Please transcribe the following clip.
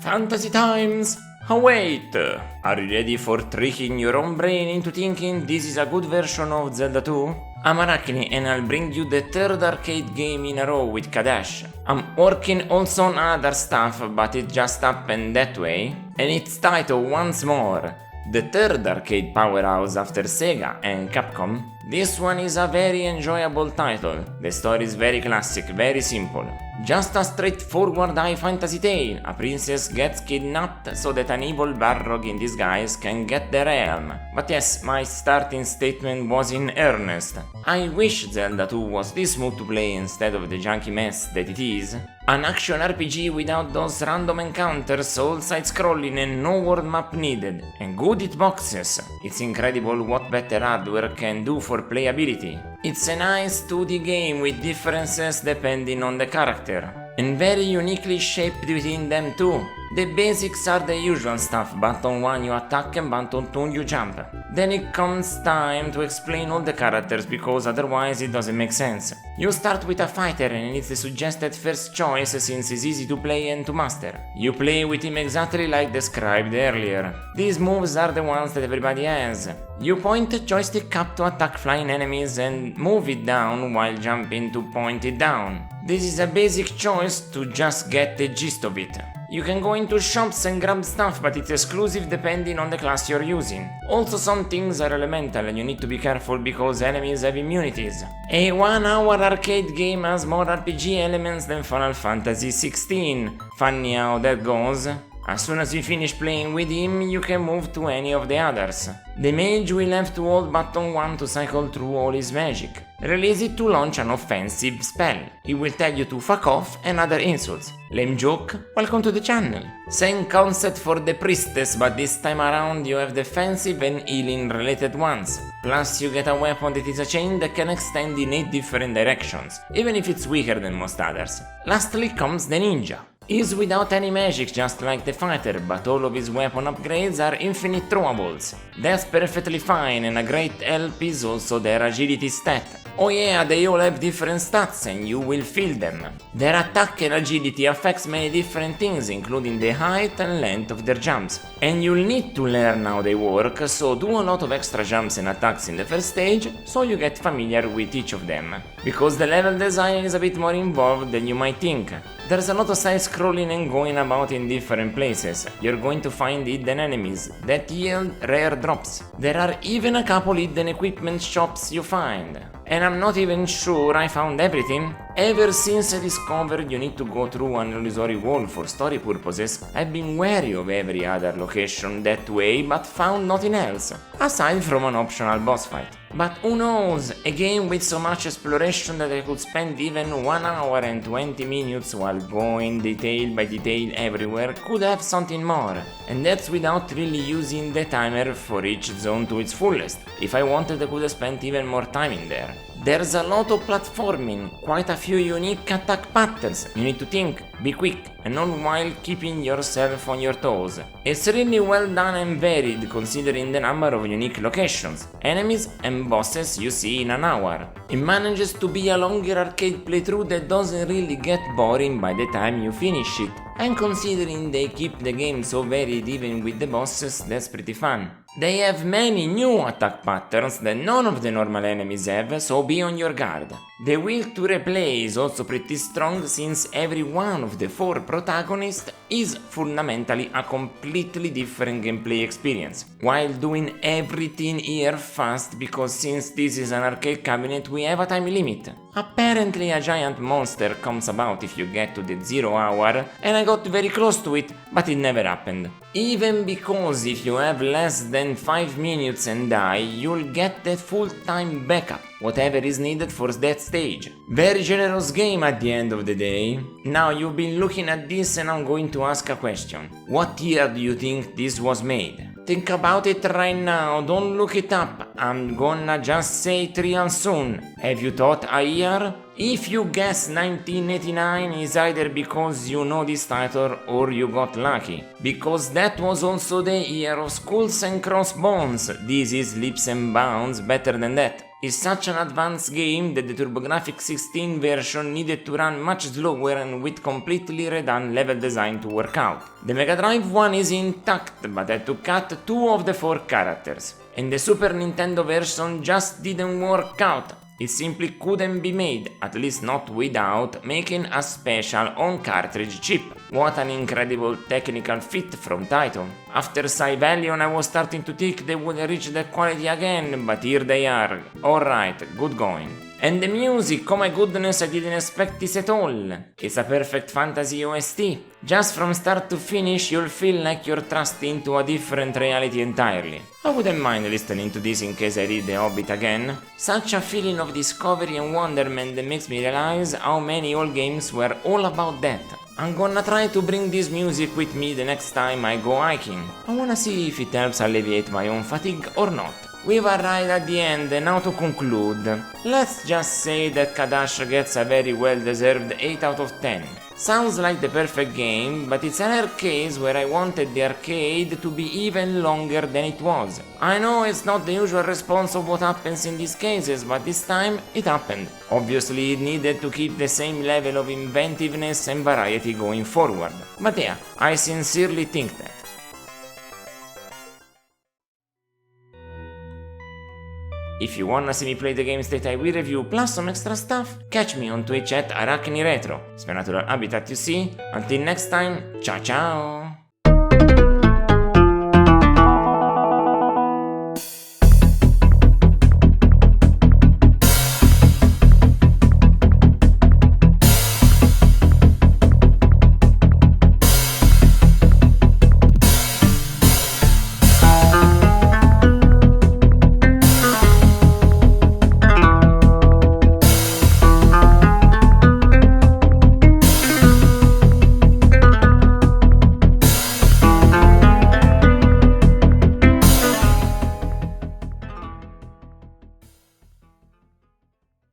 Fantasy times! Oh wait! Are you ready for tricking your own brain into thinking this is a good version of Zelda 2? I'm Araknie and I'll bring you the third arcade game in a row with Cadash. I'm working also on other stuff, but it just happened that way. And it's titled once more, the third arcade powerhouse after Sega and Capcom. This one is a very enjoyable title. The story is very classic, very simple. Just a straightforward high fantasy tale. A princess gets kidnapped so that an evil Balrog in disguise can get the realm. But yes, my starting statement was in earnest. I wish Zelda 2 was this smooth to play instead of the junky mess that it is. An action RPG without those random encounters, all side-scrolling and no world map needed, and good hitboxes. It's incredible what better hardware can do for playability. It's a nice 2D game with differences depending on the character, and very uniquely shaped within them too. The basics are the usual stuff, button 1 you attack and button 2 you jump. Then it comes time to explain all the characters because otherwise it doesn't make sense. You start with a fighter and it's the suggested first choice since it's easy to play and to master. You play with him exactly like described earlier. These moves are the ones that everybody has. You point the joystick up to attack flying enemies and move it down while jumping to point it down. This is a basic choice to just get the gist of it. You can go into shops and grab stuff, but it's exclusive depending on the class you're using. Also, some things are elemental and you need to be careful because enemies have immunities. A 1-hour arcade game has more RPG elements than Final Fantasy XVI. Funny how that goes. As soon as you finish playing with him, you can move to any of the others. The mage will have to hold button 1 to cycle through all his magic. Release it to launch an offensive spell. It will tell you to fuck off and other insults. Lame joke? Welcome to the channel. Same concept for the priestess, but this time around you have defensive and healing related ones. Plus you get a weapon that is a chain that can extend in 8 different directions, even if it's weaker than most others. Lastly comes the ninja. He's without any magic just like the fighter, but all of his weapon upgrades are infinite throwables. That's perfectly fine, and a great help is also their agility stat. Oh yeah, they all have different stats and you will feel them. Their attack and agility affects many different things, including the height and length of their jumps. And you'll need to learn how they work, so do a lot of extra jumps and attacks in the first stage, so you get familiar with each of them. Because the level design is a bit more involved than you might think. There's a lot of side-scrolling and going about in different places. You're going to find hidden enemies that yield rare drops. There are even a couple hidden equipment shops you find. And I'm not even sure I found everything. Ever since I discovered you need to go through an illusory wall for story purposes, I've been wary of every other location that way but found nothing else, aside from an optional boss fight. But who knows, a game with so much exploration that I could spend even 1 hour and 20 minutes while going detail by detail everywhere could have something more. And that's without really using the timer for each zone to its fullest. If I wanted I could have spent even more time in there. There's a lot of platforming, quite a few unique attack patterns. You need to think, be quick, and all while keeping yourself on your toes. It's really well done and varied considering the number of unique locations, enemies and bosses you see in an hour. It manages to be a longer arcade playthrough that doesn't really get boring by the time you finish it. And considering they keep the game so varied even with the bosses, that's pretty fun. They have many new attack patterns that none of the normal enemies have, so be on your guard. The will to replay is also pretty strong since every one of the 4 protagonists is fundamentally a completely different gameplay experience, while doing everything here fast because since this is an arcade cabinet we have a time limit. Apparently a giant monster comes about if you get to the 0 hour, and I got very close to it, but it never happened. Even because if you have less than 5 minutes and die, you'll get the full time backup, whatever is needed for that stage. Very generous game at the end of the day. Now you've been looking at this and I'm going to ask a question. What year do you think this was made? Think about it right now, don't look it up, I'm gonna just say it real soon. Have you thought a year? If you guess 1989 is either because you know this title or you got lucky, because that was also the year of Skulls and Crossbones. This is leaps and bounds better than that. is such an advanced game that the TurboGrafx 16 version needed to run much slower and with completely redone level design to work out. The Mega Drive one is intact, but had to cut 2 of the 4 characters, and the Super Nintendo version just didn't work out. It simply couldn't be made, at least not without making a special on-cartridge chip. What an incredible technical feat from Taito. After Cybelion I was starting to think they would reach that quality again, but here they are. Alright, good going. And the music, oh my goodness, I didn't expect this at all. It's a perfect fantasy OST. Just from start to finish you'll feel like you're thrust into a different reality entirely. I wouldn't mind listening to this in case I read The Hobbit again. Such a feeling of discovery and wonderment that makes me realize how many old games were all about that. I'm gonna try to bring this music with me the next time I go hiking. I wanna see if it helps alleviate my own fatigue or not. We've arrived at the end, and now to conclude. Let's just say that Cadash gets a very well-deserved 8 out of 10. Sounds like the perfect game, but it's a rare case where I wanted the arcade to be even longer than it was. I know it's not the usual response of what happens in these cases, but this time it happened. Obviously it needed to keep the same level of inventiveness and variety going forward. But yeah, I sincerely think that. If you wanna see me play the games that I will review plus some extra stuff, catch me on Twitch at Araknie Retro. It's my natural habitat, you see. Until next time, ciao ciao!